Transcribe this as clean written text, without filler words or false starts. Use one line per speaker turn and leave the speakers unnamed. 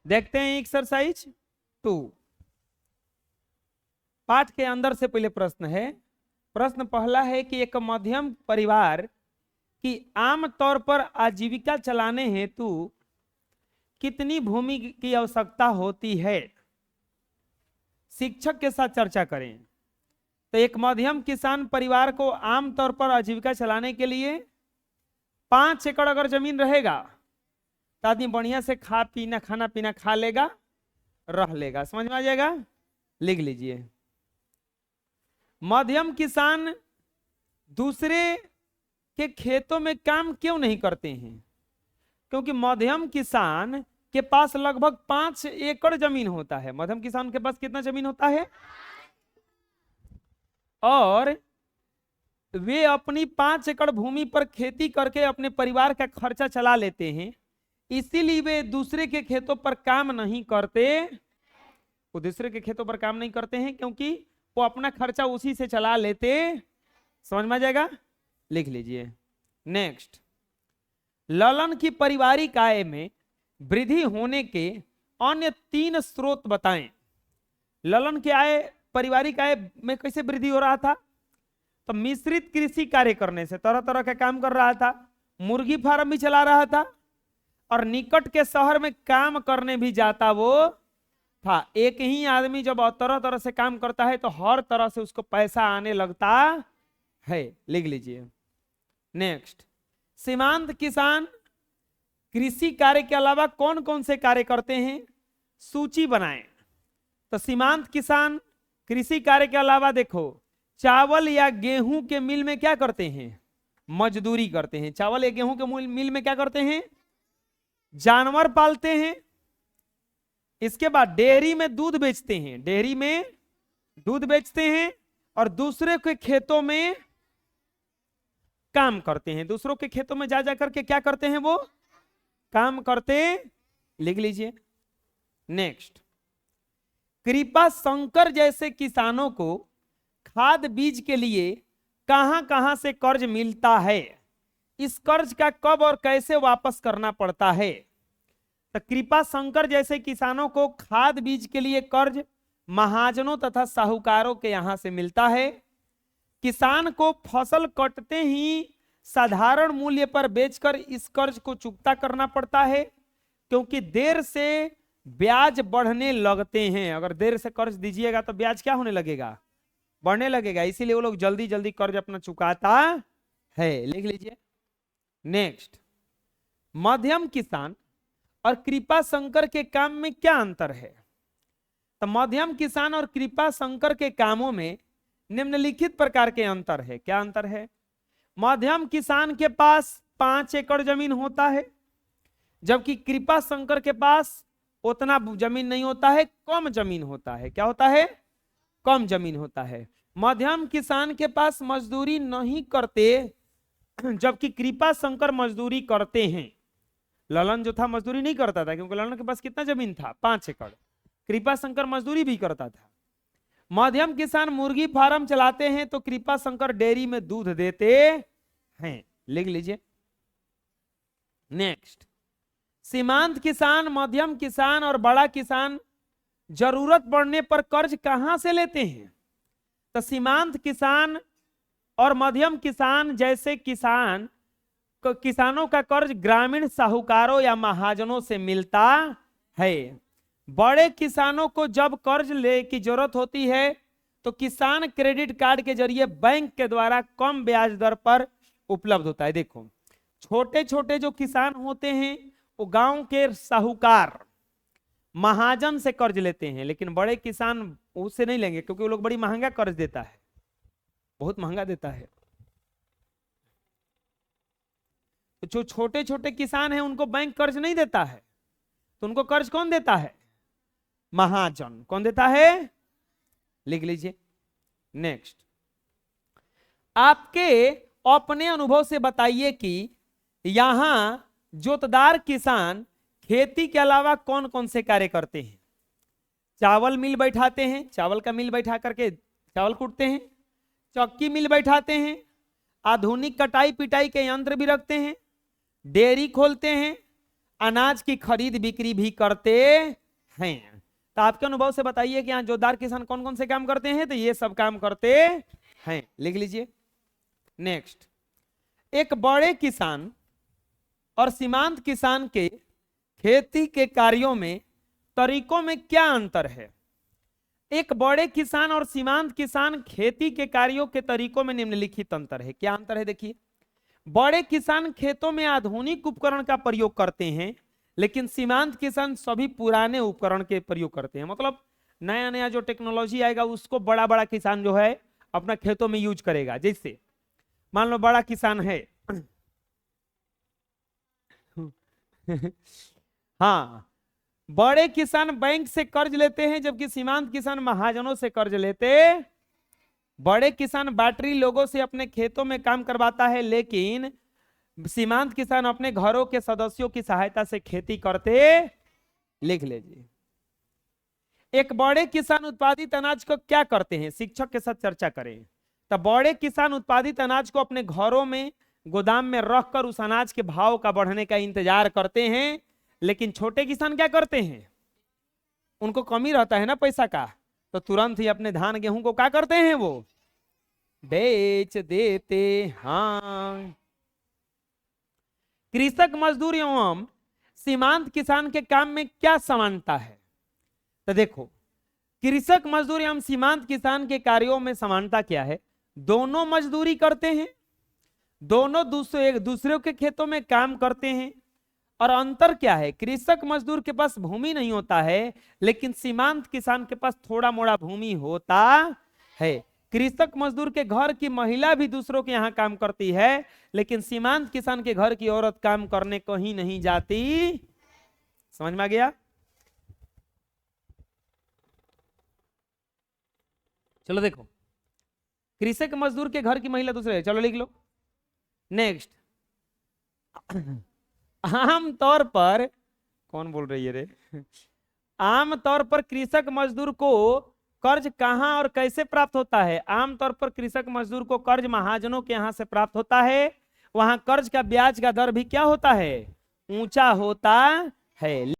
देखते हैं एक्सरसाइज 2। पाठ के अंदर से पहले प्रश्न है। प्रश्न पहला है कि एक मध्यम परिवार की आमतौर पर आजीविका चलाने हेतु कितनी भूमि की आवश्यकता होती है? शिक्षक के साथ चर्चा करें। तो एक मध्यम किसान परिवार को आमतौर पर आजीविका चलाने के लिए 5 एकड़ अगर जमीन रहेगा तो आदमी बढ़िया से खाना पीना खा लेगा, रह लेगा। समझ में आ जाएगा? लिख लीजिए। मध्यम किसान दूसरे के खेतों में काम क्यों नहीं करते हैं? क्योंकि मध्यम किसान के पास लगभग 5 एकड़ जमीन होता है। मध्यम किसान के पास कितना जमीन होता है? और वे अपनी 5 एकड़ भूमि पर खेती करके अपने परिवार का खर्चा चला लेते हैं। इसीलिए वे दूसरे के खेतों पर काम नहीं करते। वो दूसरे के खेतों पर काम नहीं करते हैं क्योंकि वो अपना खर्चा उसी से चला लेते। समझ में आ जाएगा? लिख लीजिए। नेक्स्ट, ललन की पारिवारिक आय में वृद्धि होने के अन्य 3 स्रोत बताएं। ललन की आय, पारिवारिक आय में कैसे वृद्धि हो रहा था? तो मिश्रित कृषि कार्य करने से, तरह तरह का काम कर रहा था, मुर्गी फार्म भी चला रहा था और निकट के शहर में काम करने भी जाता वो था। एक ही आदमी जब तरह तरह से काम करता है तो हर तरह से उसको पैसा आने लगता है। लिख लीजिए। नेक्स्ट, सीमांत किसान कृषि कार्य के अलावा कौन कौन से कार्य करते हैं? सूची बनाएं। तो सीमांत किसान कृषि कार्य के अलावा देखो, चावल या गेहूं के मिल में क्या करते हैं? मजदूरी करते हैं। चावल या गेहूं के मिल में क्या करते हैं? जानवर पालते हैं। इसके बाद डेयरी में दूध बेचते हैं। डेयरी में दूध बेचते हैं और दूसरे के खेतों में काम करते हैं। दूसरों के खेतों में जा जाकर के क्या करते हैं? वो काम करते। लिख लीजिए। नेक्स्ट, कृपा शंकर जैसे किसानों को खाद बीज के लिए कहां कहां से कर्ज मिलता है? इस कर्ज का कब और कैसे वापस करना पड़ता है? तो कृपा शंकर जैसे किसानों को खाद बीज के लिए कर्ज महाजनों तथा साहूकारों के यहां से मिलता है। किसान को फसल कटते ही साधारण मूल्य पर बेचकर इस कर्ज को चुकता करना पड़ता है, क्योंकि देर से ब्याज बढ़ने लगते हैं। अगर देर से कर्ज दीजिएगा तो ब्याज क्या होने लगेगा? बढ़ने लगेगा। इसीलिए वो लोग जल्दी जल्दी कर्ज अपना चुकाता है। लिख लीजिए। नेक्स्ट, मध्यम किसान और कृपा शंकर के काम में क्या अंतर है? तो मध्यम किसान और कृपा शंकर के कामों में निम्नलिखित प्रकार के अंतर है। क्या अंतर है? मध्यम किसान के पास 5 एकड़ जमीन होता है, जबकि कृपा शंकर के पास उतना जमीन नहीं होता है, कम जमीन होता है। क्या होता है? कम जमीन होता है। मध्यम किसान के पास मजदूरी नहीं करते, जबकि कृपा शंकर मजदूरी करते हैं। ललन जो था मजदूरी नहीं करता था, क्योंकि ललन के पास कितना जमीन था? 5 एकड़। कृपा शंकर मजदूरी भी करता था। मध्यम किसान मुर्गी फार्म चलाते हैं तो कृपा शंकर डेयरी में दूध देते हैं। लिख लीजिए। नेक्स्ट, सीमांत किसान, मध्यम किसान और बड़ा किसान जरूरत पड़ने पर कर्ज कहां से लेते हैं? तो सीमांत किसान और मध्यम किसान जैसे किसानों का कर्ज ग्रामीण साहूकारों या महाजनों से मिलता है। बड़े किसानों को जब कर्ज ले की जरूरत होती है तो किसान क्रेडिट कार्ड के जरिए बैंक के द्वारा कम ब्याज दर पर उपलब्ध होता है। देखो, छोटे छोटे जो किसान होते हैं वो गांव के साहूकार महाजन से कर्ज लेते हैं, लेकिन बड़े किसान उससे नहीं लेंगे, क्योंकि वो लोग बड़ी महंगा कर्ज देता है, बहुत महंगा देता है। तो जो छोटे छोटे किसान हैं उनको बैंक कर्ज नहीं देता है, तो उनको कर्ज कौन देता है? महाजन। कौन देता है? लिख लीजिए। नेक्स्ट, आपके अपने अनुभव से बताइए कि यहां जोतदार किसान खेती के अलावा कौन कौन से कार्य करते हैं? चावल मिल बैठाते हैं, चावल का मिल बैठा करके चावल कूटते हैं। चक्की मिल बैठाते हैं। आधुनिक कटाई पिटाई के यंत्र भी रखते हैं। डेयरी खोलते हैं। अनाज की खरीद बिक्री भी करते हैं। तो आपके अनुभव से बताइए कि यहाँ जोतदार किसान कौन कौन से काम करते हैं, तो ये सब काम करते हैं, लिख लीजिए। नेक्स्ट, एक बड़े किसान और सीमांत किसान के खेती के कार्यों में तरीकों में क्या अंतर है? एक बड़े किसान और सीमांत किसान खेती के कार्यों के तरीकों में निम्नलिखित अंतर है। क्या अंतर है देखिए, बड़े किसान खेतों में आधुनिक उपकरण का प्रयोग करते हैं, लेकिन सीमांत किसान सभी पुराने उपकरण के प्रयोग करते हैं। मतलब नया नया जो टेक्नोलॉजी आएगा उसको बड़ा बड़ा किसान जो है अपना खेतों में यूज करेगा। जैसे मान लो बड़ा किसान है हाँ, बड़े किसान बैंक से कर्ज लेते हैं, जबकि सीमांत किसान महाजनों से कर्ज लेते। बड़े किसान बैटरी लोगों से अपने खेतों में काम करवाता है, लेकिन सीमांत किसान अपने घरों के सदस्यों की सहायता से खेती करते। लिख लीजिए। एक बड़े किसान उत्पादित अनाज को क्या करते हैं, शिक्षक के साथ चर्चा करें। तो बड़े किसान उत्पादित अनाज को अपने घरों में गोदाम में रखकर उस अनाज के भाव का बढ़ने का इंतजार करते हैं, लेकिन छोटे किसान क्या करते हैं, उनको कमी रहता है ना पैसा का, तो तुरंत ही अपने धान गेहूं को क्या करते हैं, वो बेच देते। हाँ, कृषक मजदूर एवं सीमांत किसान के काम में क्या समानता है? तो देखो, कृषक मजदूर एवं सीमांत किसान के कार्यों में समानता क्या है? दोनों मजदूरी करते हैं, दोनों एक दूसरे के खेतों में काम करते हैं। और अंतर क्या है, कृषक मजदूर के पास भूमि नहीं होता है, लेकिन सीमांत किसान के पास थोड़ा मोड़ा भूमि होता है। कृषक मजदूर के घर की महिला भी दूसरों के यहाँ काम करती है, लेकिन सीमांत किसान के घर की औरत काम करने कहीं नहीं जाती। समझ में आ गया? चलो देखो, कृषक मजदूर के घर की महिला दूसरे, चलो लिख लो। नेक्स्ट, आमतौर पर, कौन बोल रही है रे? आमतौर पर कृषक मजदूर को कर्ज कहां और कैसे प्राप्त होता है? आमतौर पर कृषक मजदूर को कर्ज महाजनों के यहां से प्राप्त होता है। वहां कर्ज का ब्याज का दर भी क्या होता है, ऊंचा होता है।